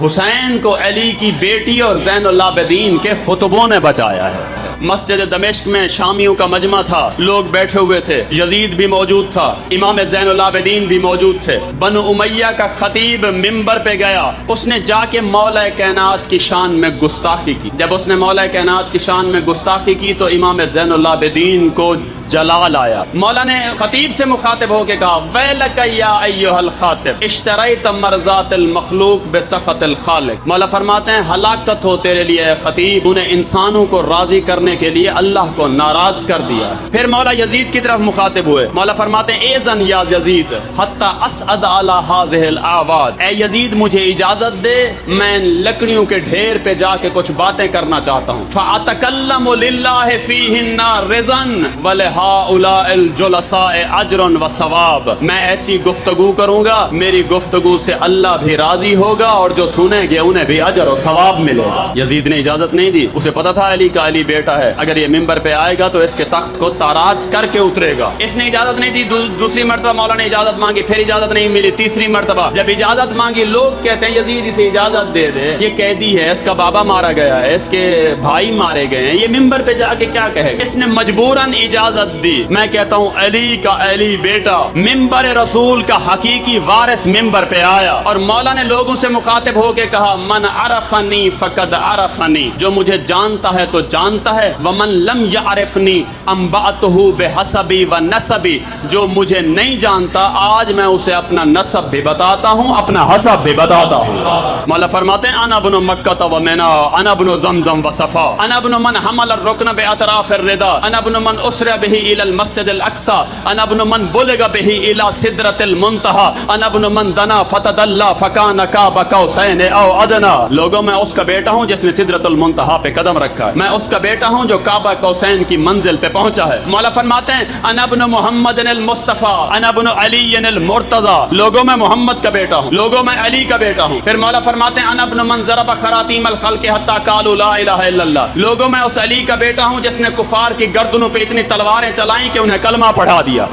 حسین کو علی کی بیٹی اور زین العابدین کے خطبوں نے بچایا ہے۔ مسجد دمشق میں شامیوں کا مجمع تھا، لوگ بیٹھے ہوئے تھے، یزید بھی موجود تھا، امام زین العابدین بھی موجود تھے۔ بنو امیہ کا خطیب منبر پہ گیا، اس نے جا کے مولا کائنات کی شان میں گستاخی کی۔ جب اس نے مولا کائنات کی شان میں گستاخی کی تو امام زین العابدین کو جلال آیا۔ مولا نے خطیب سے مخاطب ہو کے کہا ویلک یا ایھا الخاطب اشتریت مرضات المخلوق بسخط الخالق۔ مولا فرماتے ہیں ہلاکت ہو تیرے لیے اے خطیب، تو نے انسانوں کو راضی کرنے کے لیے اللہ کو ناراض کر دیا۔ پھر مولا یزید کی طرف مخاطب ہوئے، مولا فرماتے ہیں ایذن یا یزید حتی اسعد علی ھذہ الاعواد، اے یزید مجھے اجازت دے میں لکڑیوں کے ڈھیر پہ جا کے کچھ باتیں کرنا چاہتا ہوں۔ فاتکلم للہ فیہن رضا ولہؤلاء الجلساء اجر و ثواب، میں ایسی گفتگو کروں گا میری گفتگو سے اللہ بھی راضی ہوگا اور جو سنیں گے انہیں بھی اجر و ثواب ملے گا۔ یزید نے اجازت نہیں دی، اسے پتا تھا علی کا علی بیٹا ہے، اگر یہ منبر پہ آئے گا تو اس کے تخت کو تاراج کر کے اترے گا۔ اس نے اجازت نہیں دی، دوسری مرتبہ مولا نے اجازت مانگی، پھر اجازت نہیں ملی، تیسری مرتبہ جب اجازت مانگی لوگ کہتے ہیں یزید اسے اجازت دے دے، یہ قیدی ہے، اس کا بابا مارا گیا ہے، اس کے بھائی مارے گئے ہیں، یہ منبر پہ جا کے کیا کہے گا؟ اس نے مجبوراً اجازت دی۔ میں کہتا ہوں علی کا علی بیٹا منبر رسول کا حقیقی وارث منبر پہ آیا اور مولا نے لوگوں سے مخاطب ہو کے کہا من عرفنی فقد عرفنی، جو مجھے جانتا ہے تو جانتا ہے، ومن لم یعرفنی انبأتہ بحسبی و نسبی، جو مجھے نہیں جانتا آج میں اسے اپنا نسب بھی بتاتا ہوں اپنا حسب بھی بتاتا ہوں۔ مولا فرماتے ہیں انا ابن مکہ و منا، انا ابن زمزم و صفا، انا ابن من حمل الرکن باطراف الردا، انا ابن من اسرى به الى المسجد الاقصى، انا ابن من بلغ به الى سدرۃ المنتہى، انا ابن من دنا فتدلى فكان قاب قوسین او ادنى۔ لوگوں میں اس کا بیٹا ہوں جس نے سدرۃ المنتہا پہ قدم رکھا ہے، میں اس کا بیٹا ہوں جو کعبہ قوسین کی منزل پہ پہنچا ہے۔ مولا فرماتے ہیں انا ابن محمد المصطفى، انا ابن علی المرتضی، لوگوں میں محمد کا بیٹا ہوں، لوگوں میں علی کا بیٹا ہوں۔ پھر مولا فرماتے ہیں انا ابن من ضرب خراطیم الخلق حتى قالوا لا الہ الا اللہ، لوگوں میں اس علی کا بیٹا ہوں جس نے کفار کی گردنوں پہ اتنی تلواریں چلائیں کہ انہیں کلمہ پڑھا دیا۔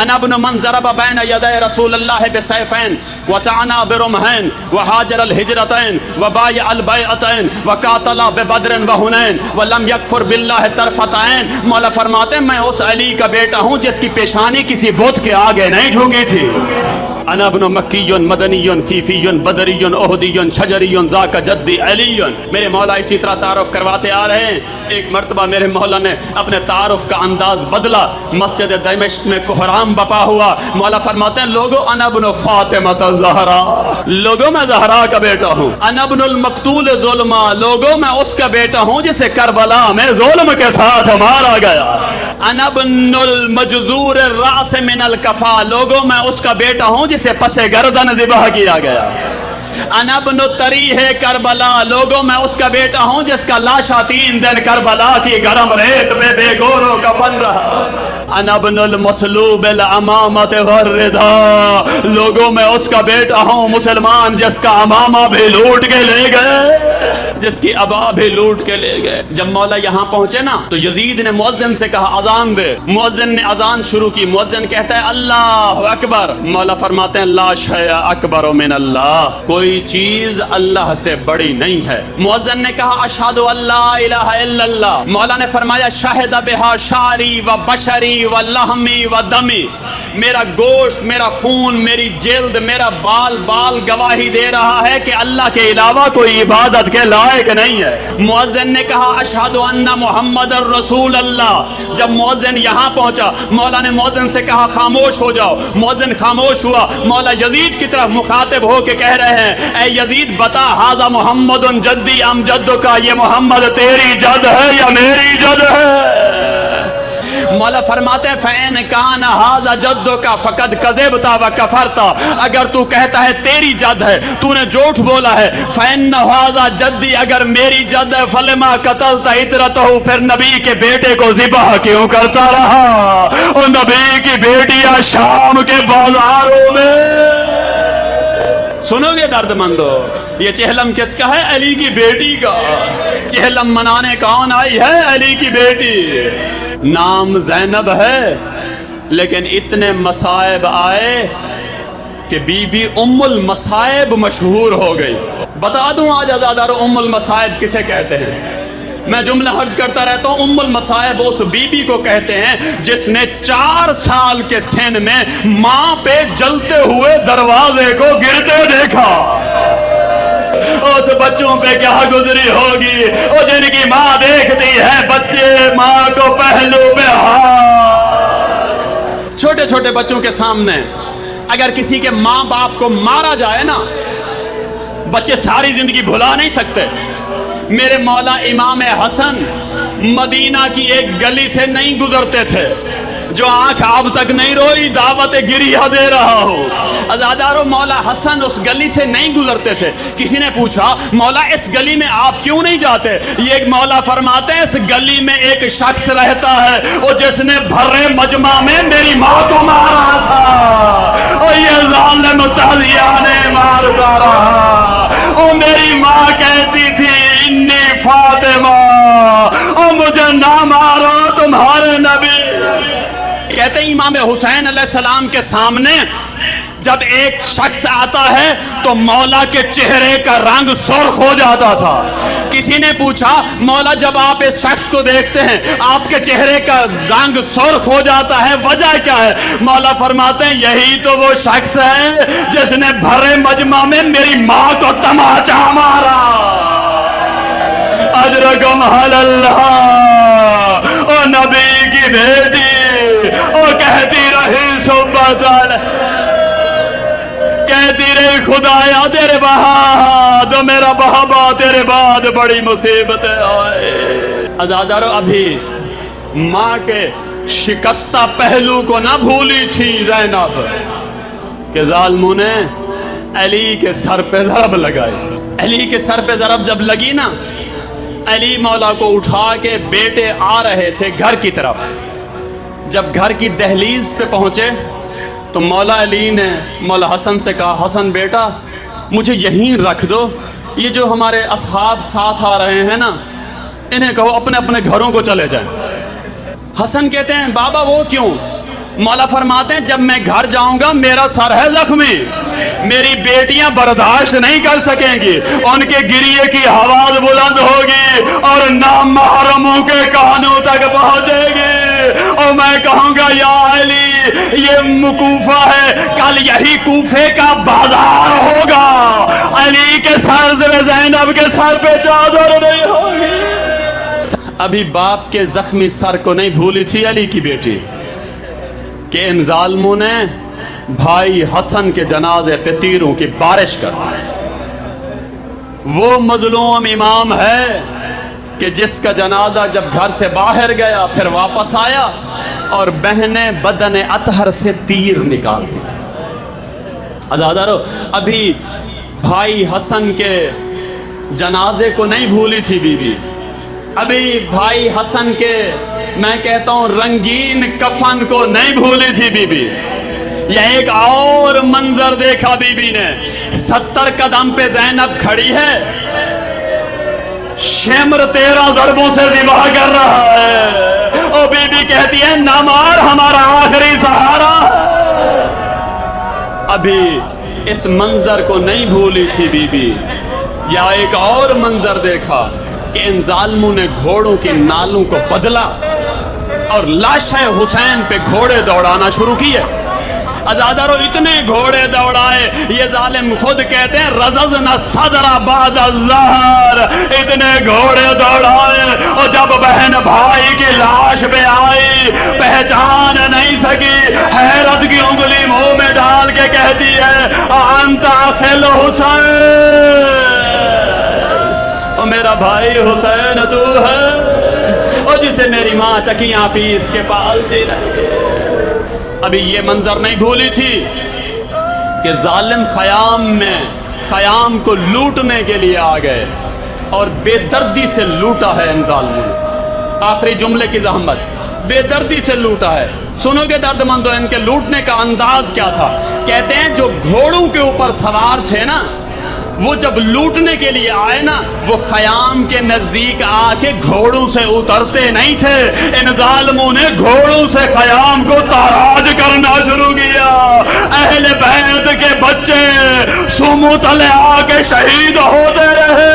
انا ابن من ضرب بین یدی رسول اللہ بسیفین وطعنا برمحین وحاجر الہجرتین وبایع البیعتین وقاتل ببدر وحنین ولم یکفر باللہ طرفۃ عین۔ مولا فرماتے ہیں میں اس علی کا بیٹا ہوں جس کی پیشانی کسی بت کے آگے نہیں جھکی تھی۔ انا ابن مکی مدنی خیفی بدری احدی شجری ذاک جدی علی۔ میرے مولا اسی طرح تعارف کرواتے آ رہے ہیں۔ ایک مرتبہ میرے مولا نے اپنے تعارف کا انداز بدلا، مسجد دمشق میں کوہرام بپا ہوا۔ مولا فرماتے ہیں لوگو انا ابن فاطمہ الزہرا، لوگوں میں زہرا کا بیٹا ہوں۔ انا ابن المقتول ظلما، لوگوں میں اس کا بیٹا ہوں جسے کربلا میں ظلم کے ساتھ مارا گیا۔ انا ابن المجزور الراس من الکفا، لوگوں میں اس کا بیٹا ہوں جسے پس گردن ذبح کیا گیا۔ انا ابن تریح کربلا، لوگوں میں اس کا بیٹا ہوں جس کا لاشا 3 دن کربلا کی گرم ریت میں بے گور و کفن رہا۔ انا ابن المصلوب الامامۃ والردا، لوگوں میں اس کا بیٹا ہوں مسلمان جس کا امامہ بھی لوٹ کے لے گئے، جس کی ابا بھی لوٹ کے لے گئے۔ جب مولا یہاں پہنچے نا تو یزید نے مؤذن سے کہا اذان دے، مؤذن نے اذان شروع کی، مؤذن کہتا ہے اللہ اکبر، مولا فرماتے ہیں لا شیء اکبر من اللہ، کوئی چیز اللہ سے بڑی نہیں ہے۔ مؤذن نے کہا اشہد ان لا الہ الا اللہ، مولا نے فرمایا شہد بہا شعری و بشری و لحمی و دمی، میرا گوشت میرا خون میری جلد میرا بال بال گواہی دے رہا ہے کہ اللہ کے علاوہ کوئی عبادت کے لائق نہیں ہے۔ مؤذن نے کہا اشہد ان محمد الرسول اللہ۔ جب مؤذن یہاں پہنچا مولا نے مؤذن سے کہا خاموش ہو جاؤ، مؤذن خاموش ہوا۔ مولا یزید کی طرف مخاطب ہو کے کہہ رہے ہیں اے یزید بتا ھذا محمد جدی ام جدک، یہ محمد تیری جد ہے یا میری جد ہے؟ مولا فرماتے ہیں فَإِنْ كَانَ هَذَا جَدُّكَ فَقَدْ كَذَبْتَ وَكَفَرْتَ، اگر تو کہتا ہے تیری جد ہے تو نے جھوٹ بولا ہے۔ فَإِنَّ هَذَا جَدِّي، اگر میری جد ہے فَلِمَا قَتَلْتَ عِتْرَتَهُ، پھر نبی کے بیٹے کو ذبح کیوں کرتا رہا؟ اور نبی کی بیٹیاں شام کے بازاروں میں سنو گے درد مندو، یہ چہلم کس کا ہے؟ علی کی بیٹی کا۔ چہلم منانے کون آئی ہے؟ علی کی بیٹی۔ نام زینب ہے لیکن اتنے مصائب آئے کہ بی بی ام المصائب مشہور ہو گئی۔ بتا دوں آج عزادارو ام المصائب کسے کہتے ہیں؟ میں جملہ عرض کرتا رہتا ہوں، ام المصائب اس بی بی کو کہتے ہیں جس نے 4 سال کے سن میں ماں پہ جلتے ہوئے دروازے کو گرتے دیکھا۔ اس بچوں پہ کیا گزری ہوگی وہ جن کی ماں دیکھتی ہے بچے ماں کو پہلو پہ ہاتھ۔ چھوٹے چھوٹے بچوں کے سامنے اگر کسی کے ماں باپ کو مارا جائے نا، بچے ساری زندگی بھلا نہیں سکتے۔ میرے مولا امام حسن مدینہ کی ایک گلی سے نہیں گزرتے تھے جو آنکھ اب تک نہیں روئی دعوت گریہ دے رہا ہو۔ عزادارو مولا حسن اس گلی سے نہیں گزرتے تھے۔ کسی نے پوچھا مولا اس گلی میں آپ کیوں نہیں جاتے؟ یہ ایک مولا فرماتے ہیں اس گلی میں ایک شخص رہتا ہے وہ جس نے بھرے مجمع میں میری ماں کو مارا تھا، اور یہ ظالم تالیانے مارتا رہا۔ اور میری ماں کہتی تھی انی فاطمہ، اور مجھے نہ مارو تمہارے نبی۔ کہتے ہیں امام حسین علیہ السلام کے سامنے جب ایک شخص آتا ہے تو مولا کے چہرے کا رنگ سرخ ہو جاتا تھا۔ کسی نے پوچھا مولا جب آپ اس شخص کو دیکھتے ہیں آپ کے چہرے کا رنگ سرخ ہو جاتا ہے، وجہ کیا ہے؟ مولا فرماتے ہیں یہی تو وہ شخص ہے جس نے بھرے مجمع میں میری ماں کو تماچا مارا۔ اجرکم علی اللہ۔ او نبی کی بیٹی او کہتی رہی صحبت کہتی رہی خدایا تیرے بعد میرا بابا تیرے بعد بڑی مصیبتیں آئے۔ عزادارو ابھی ماں کے شکستہ پہلو کو نہ بھولی تھی زینب کہ ظالموں نے علی کے سر پہ ضرب لگائی۔ علی کے سر پہ ضرب جب لگی نا، علی مولا کو اٹھا کے بیٹے آ رہے تھے گھر کی طرف۔ جب گھر کی دہلیز پہ پہنچے تو مولا علی نے مولا حسن سے کہا حسن بیٹا مجھے یہیں رکھ دو، یہ جو ہمارے اصحاب ساتھ آ رہے ہیں نا انہیں کہو اپنے اپنے گھروں کو چلے جائیں۔ حسن کہتے ہیں بابا وہ کیوں؟ مولا فرماتے ہیں جب میں گھر جاؤں گا میرا سر ہے زخمی، میری بیٹیاں برداشت نہیں کر سکیں گی، ان کے گریے کی آواز بلند ہوگی اور نامحرموں کے کانوں تک پہنچے گی، اور میں کہوں گا یا علی یہ کوفہ ہے، کل یہی کوفے کا بازار ہوگا، علی کے سر سے زینب کے سر پہ چادر نہیں ہوگی۔ ابھی باپ کے زخمی سر کو نہیں بھولی تھی علی کی بیٹی کہ ان ظالموں نے بھائی حسن کے جنازے پہ تیروں کی بارش کر دی۔ وہ مظلوم امام ہے کہ جس کا جنازہ جب گھر سے باہر گیا پھر واپس آیا اور بہنیں بدن اطہر سے تیر نکال دی۔ عزادارو ابھی بھائی حسن کے جنازے کو نہیں بھولی تھی بی بی، ابھی بھائی حسن کے میں کہتا ہوں رنگین کفن کو نہیں بھولی تھی بی بی۔ یہ ایک اور منظر دیکھا بی بی نے، 70 قدم پہ زینب کھڑی ہے، شمر 13 ضربوں سے ذبح کر رہا ہے، اور بی بی کہتی ہے نہ مار ہمارا آخری سہارا۔ ابھی اس منظر کو نہیں بھولی تھی بی بی۔ یا ایک اور منظر دیکھا کہ ان ظالموں نے گھوڑوں کی نالوں کو بدلا اور لاش حسین پہ گھوڑے دوڑانا شروع کیے۔ عزادارو اتنے گھوڑے دوڑائے، یہ ظالم خود کہتے ہیں رززنا صدر بعد الظہر، اتنے گھوڑے دوڑائے، اور جب بہن بھائی کی لاش پہ آئی پہچان نہیں سکی، حیرت کی انگلی منہ میں ڈال کے کہتی ہے انت اخل حسین، اور میرا بھائی حسین تو ہے، اور جسے میری ماں چکیاں پیس کے پالتی رہی۔ ابھی یہ منظر نہیں بھولی تھی کہ ظالم خیام کو لوٹنے کے لیے آ گئے اور بے دردی سے لوٹا ہے ان ظالموں نے۔ آخری جملے کی زحمت، بے دردی سے لوٹا ہے۔ سنو گے درد مندو ان کے لوٹنے کا انداز کیا تھا؟ آپ کہتے ہیں جو گھوڑوں کے اوپر سوار تھے نا وہ جب لوٹنے کے لیے آئے نا وہ خیام کے نزدیک آ کے گھوڑوں سے اترتے نہیں تھے. ان ظالموں نے گھوڑوں سے خیام کو تاراج کرنا شروع کیا. اہل بیت کے بچے سمو تلے آ کے شہید ہوتے رہے.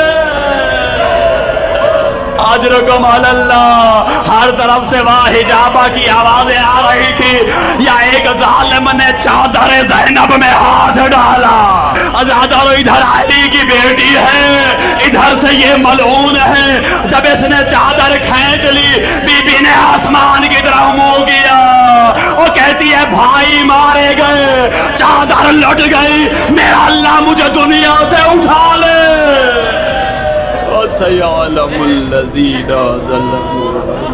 اجرکم علی اللہ. ہر طرف سے وہاں حجابہ کی آوازیں آ رہی تھی. یا ایک ظالم نے چادر زینب میں ہاتھ ڈالا. ادھر ادھر علی کی بیٹی ہے, ادھر سے یہ ملعون ہے. جب اس نے چادر کھینچ لی بی بی نے آسمان کی طرف منہ کیا. وہ کہتی ہے بھائی مارے گئے, چادر لٹ گئی, میرا اللہ مجھے دنیا سے اٹھا لے. سیعلم الذین ظلموا